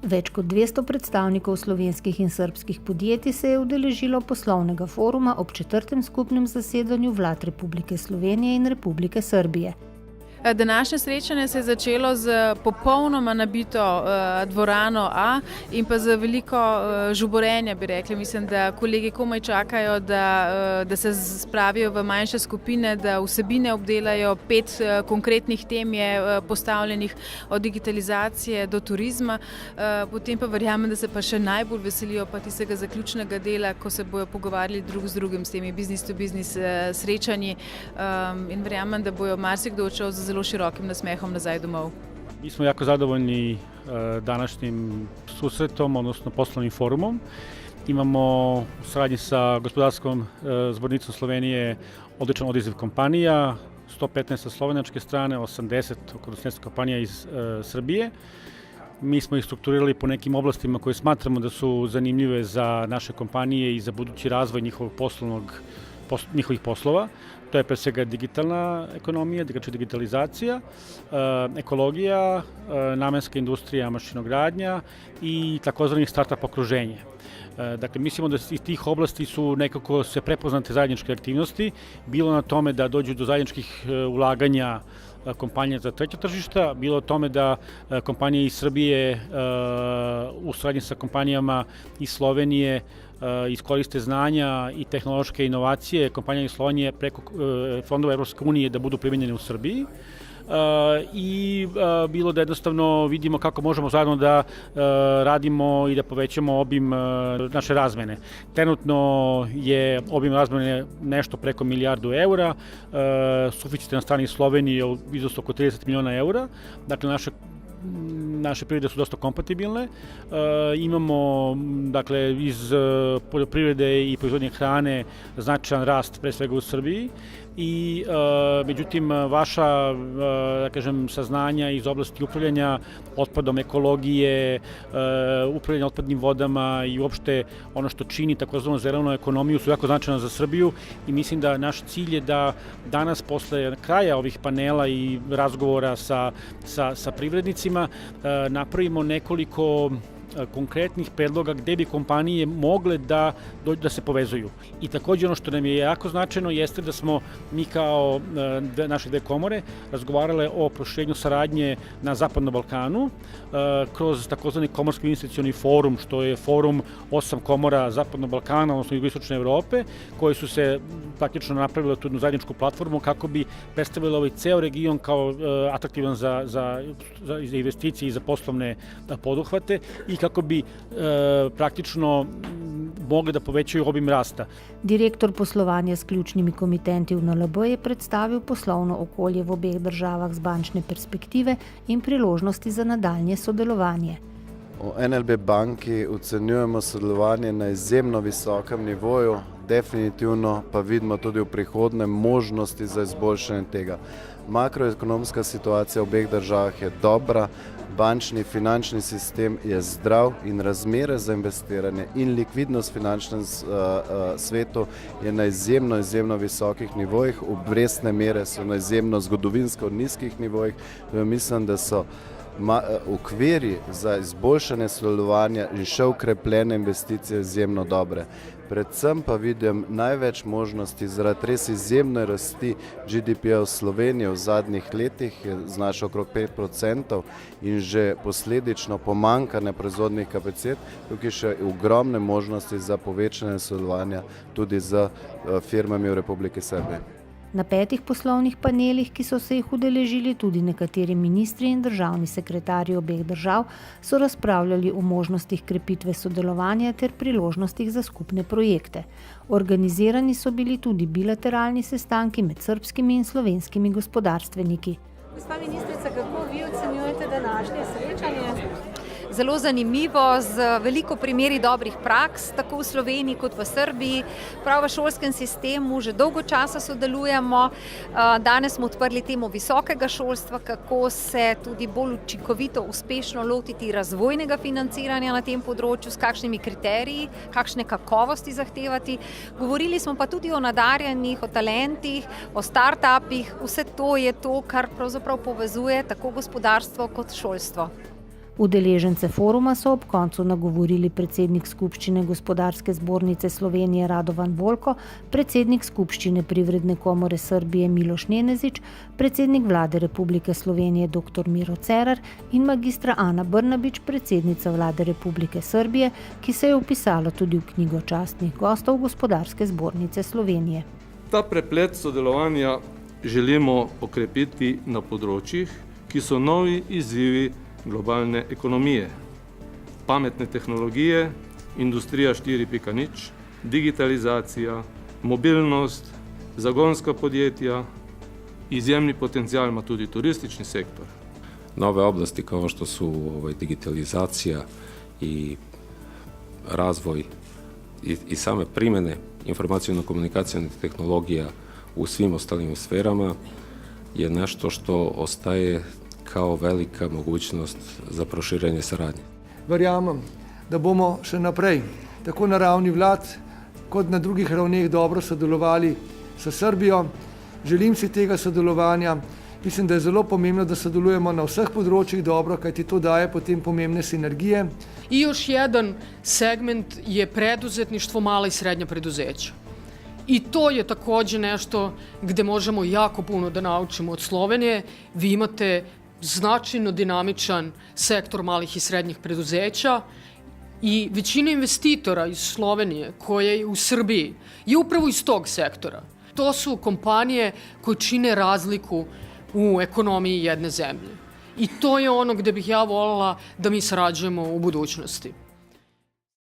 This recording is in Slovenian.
Več kot 200 predstavnikov slovenskih in srbskih podjetij se je udeležilo poslovnega foruma ob 4. skupnem zasedanju vlad Republike Slovenije in Republike Srbije. Današnje srečanje se je začelo z popolnoma nabito dvorano A in pa z veliko žuborenja, bi rekli. Mislim, da kolegi komaj čakajo, da se spravijo v manjše skupine, da vsebine obdelajo. 5 konkretnih tem je postavljenih od digitalizacije do turizma. Potem pa verjamem, da se pa še najbolj veselijo pa tistega zaključnega dela, ko se bojo pogovarjali drug z drugim s temi business to business srečanji in verjamem, da bojo marsikdo odšel z zelo širokim nasmehom nazaj domov. Mi smo jako zadovoljni današnjim susretom, odnosno poslovnim forumom. Imamo u saradnji sa Gospodarskom zbornicom Slovenije odličan odaziv kompanija, 115 sa slovenačke strane, 80 kompanija iz Srbije. Mi smo ih strukturirali po nekim oblastima koje smatramo da su zanimljive za naše kompanije i za budući razvoj njihovih poslova. To je pre svega digitalna ekonomija, digitalizacija, ekologija, namenska industrija, mašinogradnja i takozvani startup okruženje. Dakle, mislimo da iz tih oblasti su nekako se prepoznate zajedničke aktivnosti, bilo na tome da dođu do zajedničkih ulaganja kompanija za treća tržišta, bilo o tome da kompanije iz Srbije u saradnji sa kompanijama iz Slovenije iskoriste znanja i tehnološke inovacije kompanija iz Slovenije preko fondova Evropske unije da budu primijenjene u Srbiji. I bilo da jednostavno vidimo kako možemo zajedno da radimo i da povećamo obim naše razmene. Trenutno je obim razmene nešto preko milijardu eura, suficit na strani Slovenije u iznosu oko 30 miliona eura, dakle naše privrede su dosta kompatibilne. Imamo dakle, iz poljoprivrede i proizvodnje hrane značajan rast, pre svega u Srbiji. I međutim, vaša da kažem, saznanja iz oblasti upravljanja otpadom, ekologije, upravljanja otpadnim vodama i uopšte ono što čini takozvanu zelenu ekonomiju su jako značajna za Srbiju i mislim da naš cilj je da danas posle kraja ovih panela i razgovora sa privrednicima napravimo nekoliko konkretnih predloga gde bi kompanije mogle da se povezuju. I takođe ono što nam je jako značajno jeste da smo mi kao naše dve komore razgovarale o proširenju saradnje na Zapadnom Balkanu kroz takozvani komorski investicioni forum, što je forum 8 komora Zapadnog Balkana, odnosno jugoistočne Evrope, koji su se praktično napravili tu jednu zajedničku platformu kako bi predstavili ovaj ceo region kao atraktivan za investicije i za poslovne poduhvate i kako bi praktično mogli da povećaju obim rasta. Direktor poslovanja s ključnimi komitenti v NLB je predstavil poslovno okolje v obeh državah z bančne perspektive in priložnosti za nadaljnje sodelovanje. V NLB banki ocenjujemo sodelovanje na izjemno visokem nivoju, definitivno pa vidimo tudi v prihodnje možnosti za izboljšanje tega. Makroekonomska situacija v obeh državah je dobra, bančni finančni sistem je zdrav in razmere za investiranje in likvidnost v finančnem svetu je na izjemno visokih nivojih, obrestne mere so na izjemno zgodovinsko nizkih nivojih. Mislim, da so okviri za izboljšanje sodelovanja in še ukrepljene investicije izjemno dobre. Predvsem pa vidim največ možnosti zaradi res izjemne rasti GDP-ja v Sloveniji v zadnjih letih, je znašal okrog 5% in že posledično pomanjkanje proizvodnih kapacitet, tukaj še ogromne možnosti za povečanje sodelovanja tudi z firmami v Republiki Srbiji. Na 5 poslovnih panelih, ki so se jih udeležili tudi nekateri ministri in državni sekretarji obeh držav, so razpravljali o možnostih krepitve sodelovanja ter priložnostih za skupne projekte. Organizirani so bili tudi bilateralni sestanki med srbskimi in slovenskimi gospodarstveniki. Gospa ministrica, kako vi ocenjujete današnje srečanje? Zelo zanimivo, z veliko primeri dobrih praks, tako v Sloveniji kot v Srbiji. Prav v šolskem sistemu že dolgo časa sodelujemo. Danes smo odprli temo visokega šolstva, kako se tudi bolj učinkovito, uspešno lotiti razvojnega financiranja na tem področju, s kakšnimi kriteriji, kakšne kakovosti zahtevati. Govorili smo pa tudi o nadarjenih, o talentih, o startupih. Vse to je to, kar pravzaprav povezuje tako gospodarstvo kot šolstvo. Udeležence foruma so ob koncu nagovorili predsednik Skupščine Gospodarske zbornice Slovenije Radovan Volko, predsednik Skupščine Privredne komore Srbije Miloš Nenezič, predsednik Vlade Republike Slovenije dr. Miro Cerar in magistra Ana Brnabić, predsednica Vlade Republike Srbije, ki se je vpisala tudi v knjigo častnih gostov Gospodarske zbornice Slovenije. Ta preplet sodelovanja želimo okrepiti na področjih, ki so novi izzivi globalne ekonomije. Pametne tehnologije, industrija 4.0, digitalizacija, mobilnost, zagonska podjetja, izjemni potencijal ima tudi turistični sektor. Nove oblasti kao što su digitalizacija i razvoj i same primjene informacijno-komunikacijnih tehnologija u svim ostalim sferama je nešto što ostaje kao velika mogućnost za proširenje saradnje. Verjamem, da bomo še naprej, tako na ravni vlad, kot na drugih ravneh dobro sodelovali s Srbijo. Želim si tega sodelovanja. Mislim, da je zelo pomembno, da sodelujemo na vseh področjih dobro, kajti to daje potem pomembne sinergije. I još jedan segment je preduzetništvo, mala i srednja preduzeća. I to je takođe nešto gde možemo jako puno da naučimo od Slovenije. Vi imate značajno dinamičan sektor malih i srednjih preduzeća i većina investitora iz Slovenije koje je u Srbiji je upravo iz tog sektora. To su kompanije koje čine razliku u ekonomiji jedne zemlje. I to je ono gde bih ja voljela da mi sarađujemo u budućnosti.